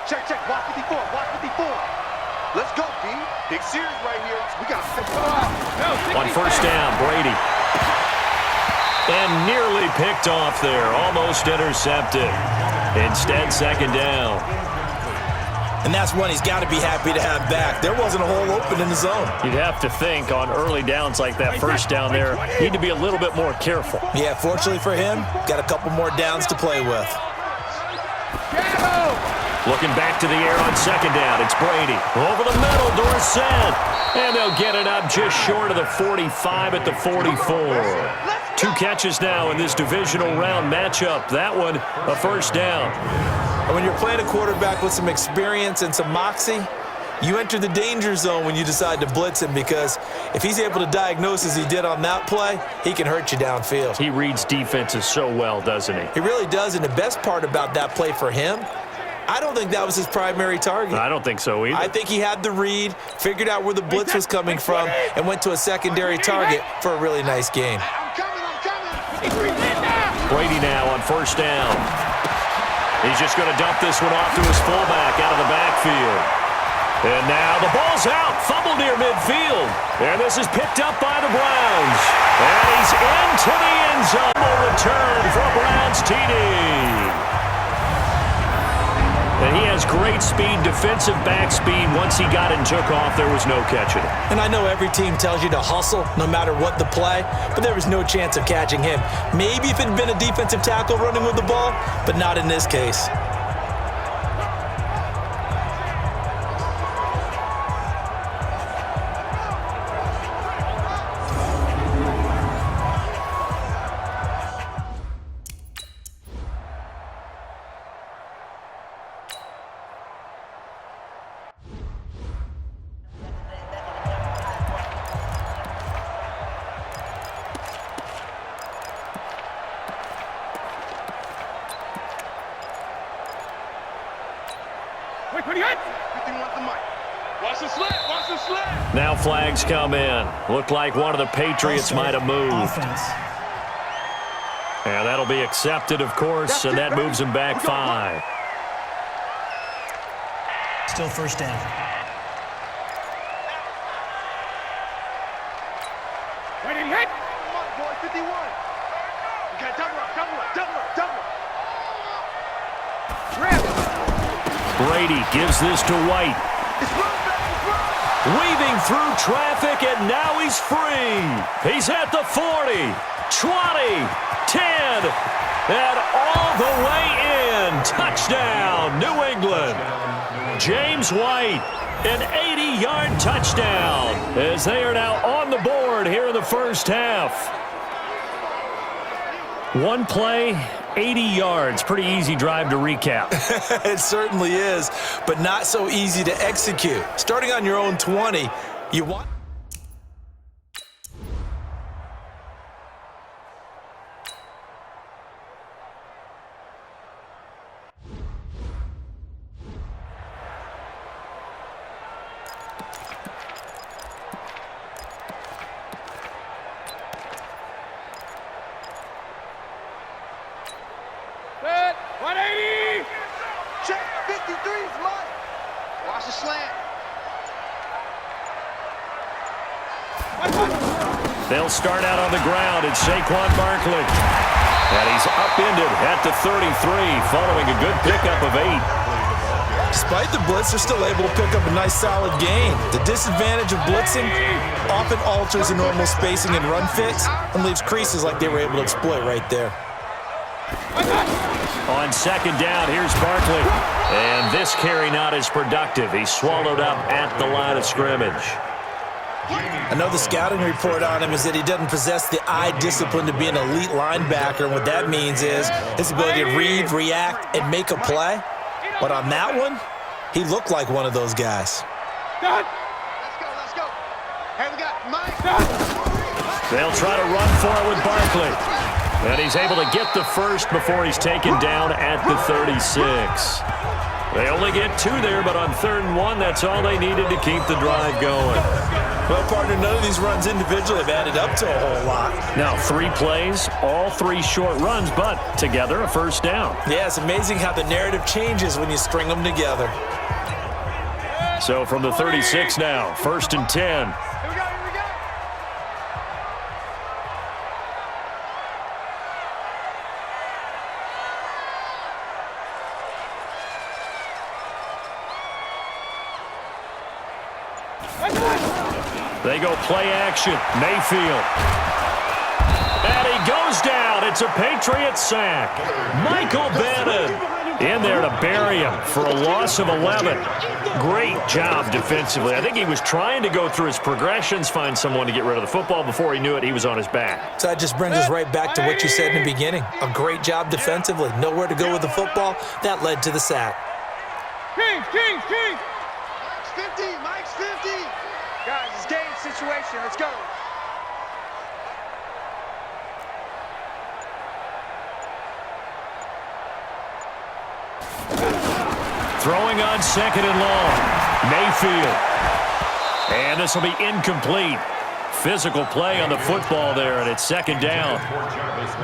Check, check. Watch 54. Watch 54. Let's go, D. Big series right here. We got to on first down, Brady. And nearly picked off there. Almost intercepted. Instead, second down. And that's one he's got to be happy to have back. There wasn't a hole open in the zone. You'd have to think on early downs like that first down there, need to be a little bit more careful. Yeah, fortunately for him, got a couple more downs to play with. Looking back to the air on second down, it's Brady. Over the middle, Dorsett. And they'll get it up just short of the 45 at the 44. 2 catches now in this divisional round matchup. That one, a first down. And when you're playing a quarterback with some experience and some moxie, you enter the danger zone when you decide to blitz him, because if he's able to diagnose as he did on that play, he can hurt you downfield. He reads defenses so well, doesn't he? He really does, and the best part about that play for him, I don't think that was his primary target. I don't think so either. I think he had the read, figured out where the blitz was coming from, and went to a secondary target for a really nice gain. Brady now on first down. He's just going to dump this one off to his fullback out of the backfield. And now the ball's out, fumbled near midfield. And this is picked up by the Browns. And he's into the end zone. Return for Browns TD. And he has great speed, defensive back speed. Once he got and took off, there was no catching him. And I know every team tells you to hustle no matter what the play, but there was no chance of catching him. Maybe if it had been a defensive tackle running with the ball, but not in this case. Now flags come in. Looked like one of the Patriots might have moved. And that'll be accepted, of course, and that moves him back 5. Still first down. Waiting hit. Come on, boy, 51. You got double up, double up, double up, double up. Brady gives this to White. Weaving through traffic, and now he's free. He's at the 40, 20, 10, and all the way in. Touchdown, New England. James White, an 80-yard touchdown, as they are now on the board here in the first half. One play, 80 yards. Pretty easy drive to recap. It certainly is, but not so easy to execute. Starting on your own 20, you want... They'll start out on the ground. It's Saquon Barkley. And he's upended at the 33 following a good pickup of 8. Despite the blitz, they're still able to pick up a nice solid gain. The disadvantage of blitzing often alters the normal spacing and run fits and leaves creases like they were able to exploit right there. On second down, here's Barkley. And this carry not as productive. He's swallowed up at the line of scrimmage. I know the scouting report on him is that he doesn't possess the eye discipline to be an elite linebacker. And what that means is his ability to read, react, and make a play. But on that one, he looked like one of those guys. Let's go. Hey, we got Mike. They'll try to run for it with Barkley. And he's able to get the first before he's taken down at the 36. They only get 2 there, but on 3rd and 1, that's all they needed to keep the drive going. Well, partner, none of these runs individually have added up to a whole lot. Now, 3 plays, all 3 short runs, but together a first down. Yeah, it's amazing how the narrative changes when you string them together. So from the 36 now, 1st and 10. They go play action. Mayfield. And he goes down. It's a Patriots sack. Michael Bannon in there to bury him for a loss of 11. Great job defensively. I think he was trying to go through his progressions, find someone to get rid of the football. Before he knew it, he was on his back. So that just brings us right back to what you said in the beginning. A great job defensively. Nowhere to go with the football. That led to the sack. King. Mike's 50. Guys, it's game situation. Let's go. Throwing on 2nd and long. Mayfield. And this will be incomplete. Physical play on the football there, and it's 2nd down.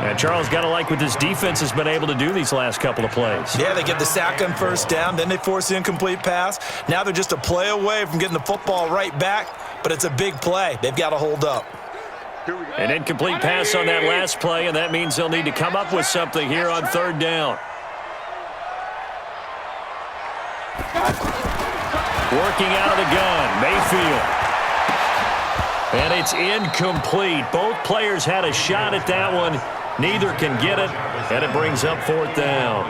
And Charles, got to like what this defense has been able to do these last couple of plays. Yeah, they get the sack on 1st down, then they force the incomplete pass. Now they're just a play away from getting the football right back, but it's a big play. They've got to hold up. An incomplete pass on that last play, and that means they'll need to come up with something here on 3rd down. Working out of the gun, Mayfield. And it's incomplete. Both players had a shot at that one. Neither can get it, and it brings up 4th down.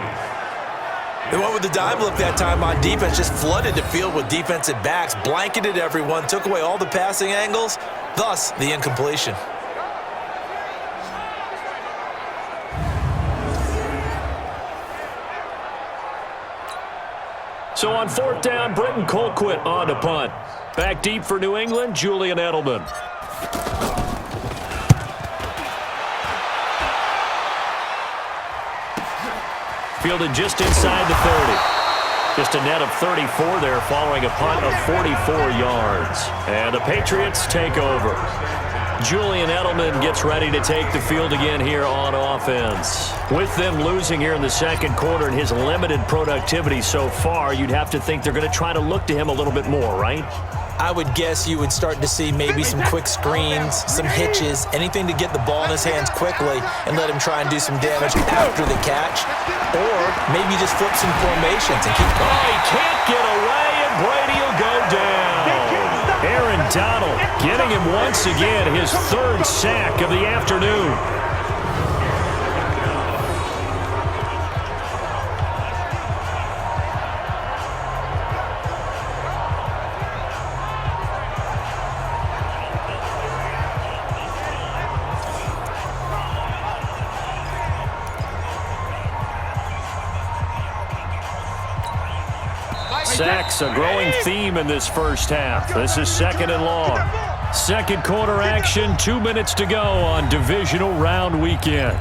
They went with the dime look that time on defense, just flooded the field with defensive backs, blanketed everyone, took away all the passing angles, thus the incompletion. So on 4th down, Britton Colquitt on to punt. Back deep for New England, Julian Edelman. Fielded just inside the 30. Just a net of 34 there following a punt of 44 yards. And the Patriots take over. Julian Edelman gets ready to take the field again here on offense. With them losing here in the 2nd quarter and his limited productivity so far, you'd have to think they're going to try to look to him a little bit more, right? I would guess you would start to see maybe some quick screens, some hitches, anything to get the ball in his hands quickly and let him try and do some damage after the catch. Or maybe just flip some formations and keep going. Oh, he can't get away, and Brady will go down. Aaron Donald getting him once again, his 3rd sack of the afternoon. Sacks, a growing theme in this first half. This is 2nd and long. 2nd quarter action, 2 minutes to go on divisional round weekend.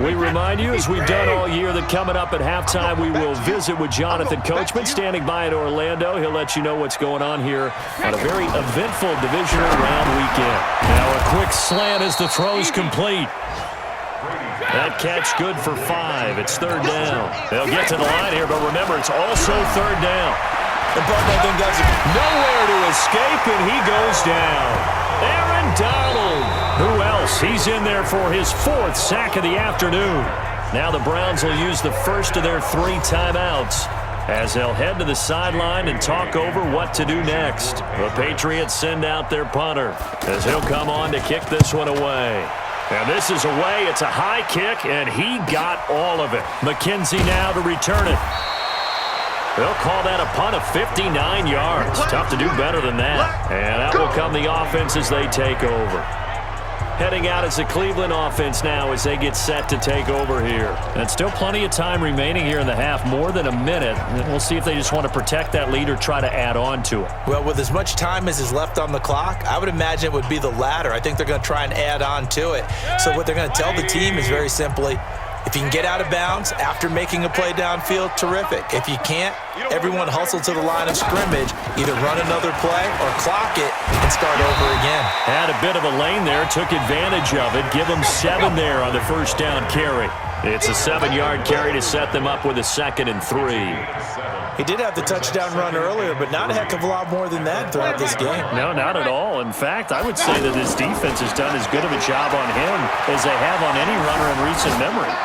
We remind you, as we've done all year, that coming up at halftime, we will visit with Jonathan Coachman standing by in Orlando. He'll let you know what's going on here on a very eventful divisional round weekend. Now a quick slant as the throw's complete. That catch good for 5. It's 3rd down. They'll get to the line here, but remember, it's also 3rd down. The ball then does it. Nowhere to escape, and he goes down. Aaron Donald. Who else? He's in there for his 4th sack of the afternoon. Now the Browns will use the first of their 3 timeouts as they'll head to the sideline and talk over what to do next. The Patriots send out their punter as he'll come on to kick this one away. And this is away. It's a high kick, and he got all of it. McKenzie now to return it. They'll call that a punt of 59 yards. Tough to do better than that. And out will come the offense as they take over. Heading out is the Cleveland offense now as they get set to take over here. And still plenty of time remaining here in the half, more than a minute. And we'll see if they just want to protect that lead or try to add on to it. Well, with as much time as is left on the clock, I would imagine it would be the latter. I think they're going to try and add on to it. So what they're going to tell the team is very simply, If you can get out of bounds after making a play downfield, terrific. If you can't, everyone hustle to the line of scrimmage, either run another play or clock it and start over again. Had a bit of a lane there, took advantage of it. Give them 7 there on the first down carry. It's a 7-yard carry to set them up with a 2nd and 3. He did have the touchdown run earlier, but not a heck of a lot more than that throughout this game. No, not at all. In fact, I would say that this defense has done as good of a job on him as they have on any runner in recent memory.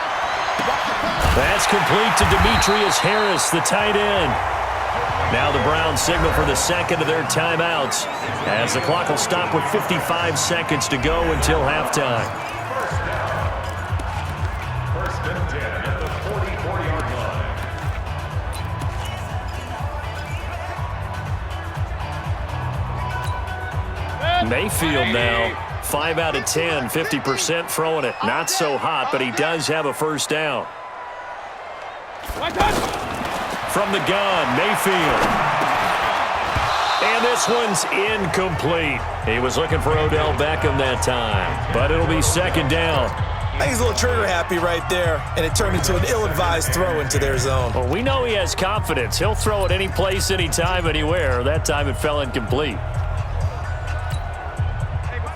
That's complete to Demetrius Harris, the tight end. Now the Browns signal for the second of their timeouts as the clock will stop with 55 seconds to go until halftime. First and 10 at the 44-yard line. Mayfield now, 5 out of 10, 50% throwing it. Not so hot, but he does have a first down. From the gun, Mayfield. And this one's incomplete. He was looking for Odell Beckham that time, but it'll be 2nd down. I think he's a little trigger happy right there, and it turned into an ill-advised throw into their zone. Well, we know he has confidence. He'll throw it any place, anytime, anywhere. That time it fell incomplete.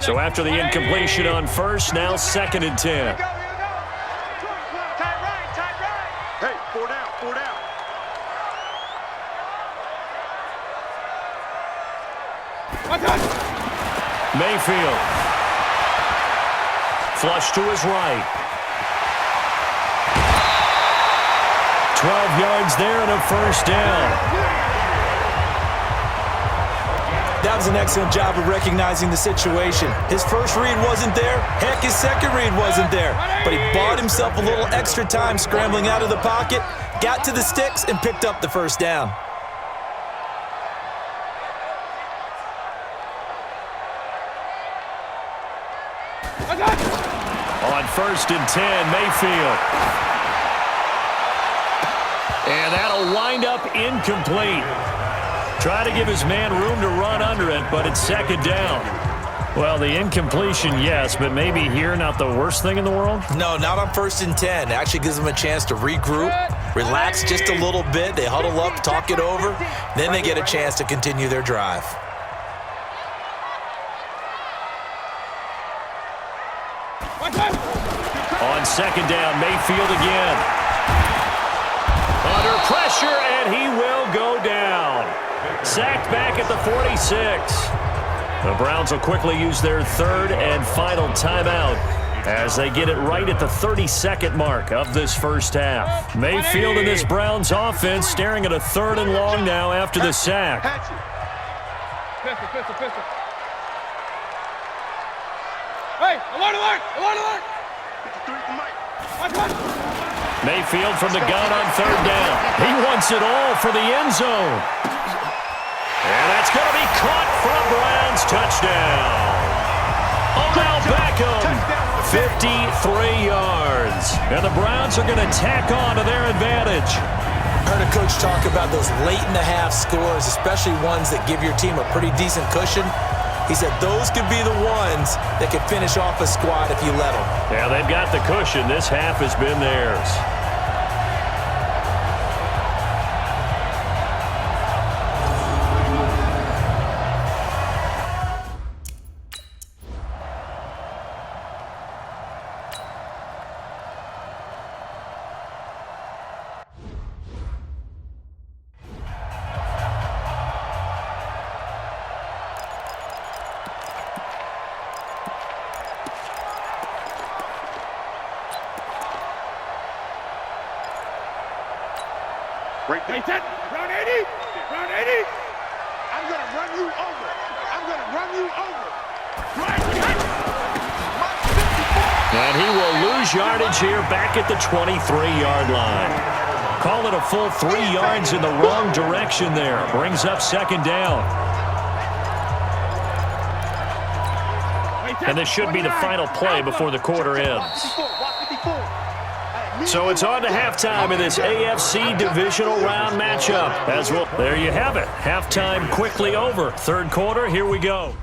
So after the incompletion on first, now 2nd and 10. Hey, 4 down, 4 down. Mayfield. Flush to his right. 12 yards there and a first down. That was an excellent job of recognizing the situation. His first read wasn't there. Heck, his second read wasn't there. But he bought himself a little extra time scrambling out of the pocket, got to the sticks, and picked up the first down. On 1st and 10, Mayfield. And that'll wind up incomplete. Try to give his man room to run under it, but it's 2nd down. Well, the incompletion, yes, but maybe here not the worst thing in the world? No, not on 1st and 10. It actually gives them a chance to regroup, relax just a little bit. They huddle up, talk it over. Then they get a chance to continue their drive. On 2nd down, Mayfield again. Under pressure, and he will go down. Sacked back at the 46. The Browns will quickly use their 3rd and final timeout as they get it right at the 32nd mark of this first half. Mayfield and this Browns offense staring at a 3rd and long now after the sack. Pistol. Hey, alert! Mayfield from the gun on 3rd down. He wants it all for the end zone. And that's going to be caught for a Browns touchdown. Odell Beckham, 53 yards. And the Browns are going to tack on to their advantage. I heard a coach talk about those late-in-the-half scores, especially ones that give your team a pretty decent cushion. He said those could be the ones that could finish off a squad if you let them. Yeah, they've got the cushion. This half has been theirs. Right there. Round 80. I'm going to run you over. And he will lose yardage here back at the 23-yard line. Call it a full 3 yards in the wrong direction there. Brings up 2nd down. And this should be the final play before the quarter ends. So it's on to halftime in this AFC divisional round matchup. There you have it. Halftime quickly over. 3rd quarter, here we go.